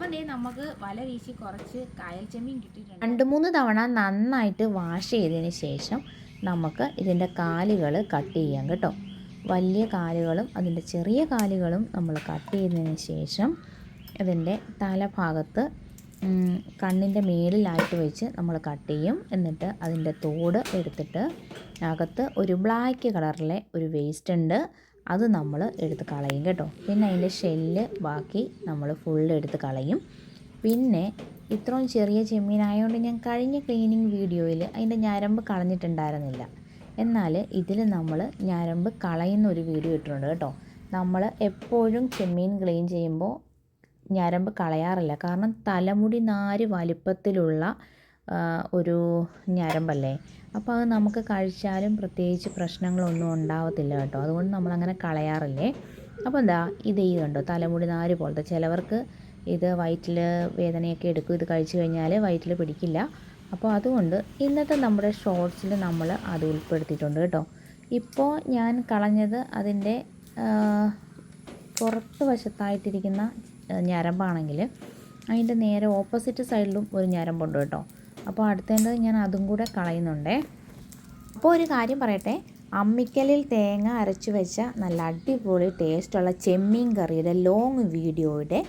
അപ്പം ദേ നമുക്ക് വല വീശി കുറച്ച് കായൽ ചെമ്മീൻ കിട്ടിയിട്ടുണ്ട്. 2-3 തവണ നന്നായിട്ട് വാഷ് ചെയ്തതിന് ശേഷം നമുക്ക് ഇതിൻ്റെ കാലുകൾ കട്ട് ചെയ്യാം കേട്ടോ. വലിയ കാലുകളും അതിൻ്റെ ചെറിയ കാലുകളും നമ്മൾ കട്ട് ചെയ്തതിന് ശേഷം അതിൻ്റെ തലഭാഗത്ത് കണ്ണിൻ്റെ മേളിലായിട്ട് വെച്ച് നമ്മൾ കട്ട് ചെയ്യും. എന്നിട്ട് അതിൻ്റെ തോട് എടുത്തിട്ട് അകത്ത് ഒരു ബ്ലാക്ക് കളറിലെ ഒരു വേസ്റ്റ് ഉണ്ട്, അത് നമ്മൾ എടുത്ത് കളയും കേട്ടോ. പിന്നെ അതിൻ്റെ ഷെല്ല് ബാക്കി നമ്മൾ ഫുള്ള് എടുത്ത് കളയും. പിന്നെ ഇത്രയും ചെറിയ ചെമ്മീനായതുകൊണ്ട് ഞാൻ കഴിഞ്ഞ ക്ലീനിങ് വീഡിയോയിൽ അതിൻ്റെ ഞരമ്പ് കളഞ്ഞിട്ടുണ്ടായിരുന്നില്ല. എന്നാൽ ഇതിൽ നമ്മൾ ഞരമ്പ് കളയുന്ന ഒരു വീഡിയോ ഇട്ടിട്ടുണ്ട് കേട്ടോ. നമ്മൾ എപ്പോഴും ചെമ്മീൻ ക്ലീൻ ചെയ്യുമ്പോൾ ഞരമ്പ് കളയാറില്ല, കാരണം തലമുടി നാര് വലിപ്പത്തിലുള്ള ഒരു ഞരമ്പല്ലേ. അപ്പോൾ അത് നമുക്ക് കഴിച്ചാലും പ്രത്യേകിച്ച് പ്രശ്നങ്ങളൊന്നും ഉണ്ടാവത്തില്ല കേട്ടോ. അതുകൊണ്ട് നമ്മളങ്ങനെ കളയാറില്ലേ. അപ്പോൾ എന്താ ഇത് കണ്ടോ, തലമുടി നാര് പോലത്തെ. ചിലവർക്ക് ഇത് വയറ്റിൽ വേദനയൊക്കെ എടുക്കും, ഇത് കഴിച്ചു കഴിഞ്ഞാൽ വയറ്റിൽ പിടിക്കില്ല. അപ്പോൾ അതുകൊണ്ട് ഇന്നത്തെ നമ്മുടെ ഷോർട്സിൽ നമ്മൾ അത് ഉൾപ്പെടുത്തിയിട്ടുണ്ട് കേട്ടോ. ഇപ്പോൾ ഞാൻ കളഞ്ഞത് അതിൻ്റെ പുറത്ത് വശത്തായിട്ടിരിക്കുന്ന ഞരമ്പാണെങ്കിൽ അതിൻ്റെ നേരെ ഓപ്പോസിറ്റ് സൈഡിലും ഒരു ഞരമ്പുണ്ട് കേട്ടോ. അപ്പോൾ അടുത്തേണ്ടത് ഞാൻ അതും കൂടെ കളയുന്നുണ്ടേ. അപ്പോൾ ഒരു കാര്യം പറയട്ടെ, അമ്മിക്കലിൽ തേങ്ങ അരച്ചു വെച്ച നല്ല അടിപൊളി ടേസ്റ്റുള്ള ചെമ്മീൻ കറിയുടെ ലോങ് വീഡിയോയുടെ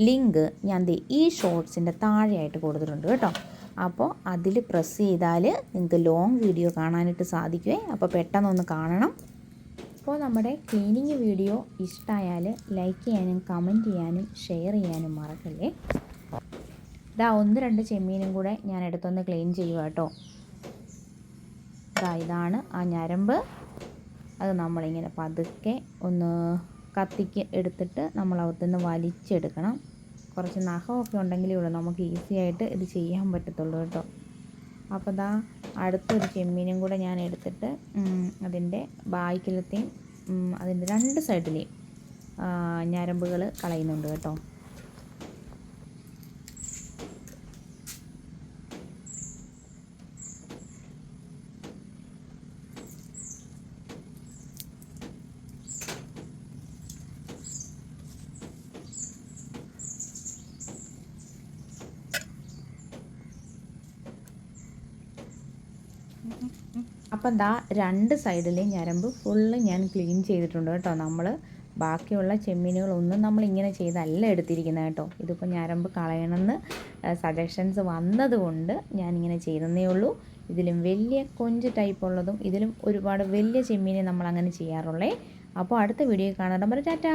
ലിങ്ക് ഞാൻ ഈ ഷോർട്സിൻ്റെ താഴെയായിട്ട് കൊടുത്തിട്ടുണ്ട് കേട്ടോ. അപ്പോൾ അതിൽ പ്രസ് ചെയ്താൽ നിങ്ങൾക്ക് ലോങ് വീഡിയോ കാണാനായിട്ട് സാധിക്കുമേ. അപ്പോൾ പെട്ടെന്നൊന്ന് കാണണം. അപ്പോൾ നമ്മുടെ ക്ലീനിങ് വീഡിയോ ഇഷ്ടമായാൽ ലൈക്ക് ചെയ്യാനും കമൻറ്റ് ചെയ്യാനും ഷെയർ ചെയ്യാനും മറക്കല്ലേ. ഇതാ 1-2 ചെമ്മീനും കൂടെ ഞാൻ എടുത്തൊന്ന് ക്ലീൻ ചെയ്യുക കേട്ടോ. ഇതാണ് ആ ഞരമ്പ്. അത് നമ്മളിങ്ങനെ പതുക്കെ ഒന്ന് കത്തിക്ക് എടുത്തിട്ട് നമ്മളകത്തുനിന്ന് വലിച്ചെടുക്കണം. കുറച്ച് നഖമൊക്കെ ഉണ്ടെങ്കിലേ ഉള്ളൂ നമുക്ക് ഈസി ആയിട്ട് ഇത് ചെയ്യാൻ പറ്റത്തുള്ളൂ കേട്ടോ. അപ്പോൾ ദാ അടുത്തൊരു ചെമ്മീനും കൂടെ ഞാൻ എടുത്തിട്ട് അതിൻ്റെ ബാക്കിലത്തെയും അതിൻ്റെ 2 സൈഡിലെയും ഞരമ്പുകൾ കളയുന്നുണ്ട് കേട്ടോ. അപ്പം ദാ 2 സൈഡിലെയും ഞരമ്പ് ഫുള്ള് ഞാൻ ക്ലീൻ ചെയ്തിട്ടുണ്ട് കേട്ടോ. നമ്മൾ ബാക്കിയുള്ള ചെമ്മീനുകളൊന്നും നമ്മളിങ്ങനെ ചെയ്തല്ല എടുത്തിരിക്കുന്നത് കേട്ടോ. ഇതിപ്പോൾ ഞരമ്പ് കളയണമെന്ന് സജഷൻസ് വന്നതുകൊണ്ട് ഞാനിങ്ങനെ ചെയ്തതേ ഉള്ളൂ. ഇതിലും വലിയ കൊഞ്ച് ടൈപ്പ് ഉള്ളതും ഇതിലും ഒരുപാട് വലിയ ചെമ്മീനെ നമ്മളങ്ങനെ ചെയ്യാറുള്ളേ. അപ്പോൾ അടുത്ത വീഡിയോ കാണാൻ ടാറ്റാ.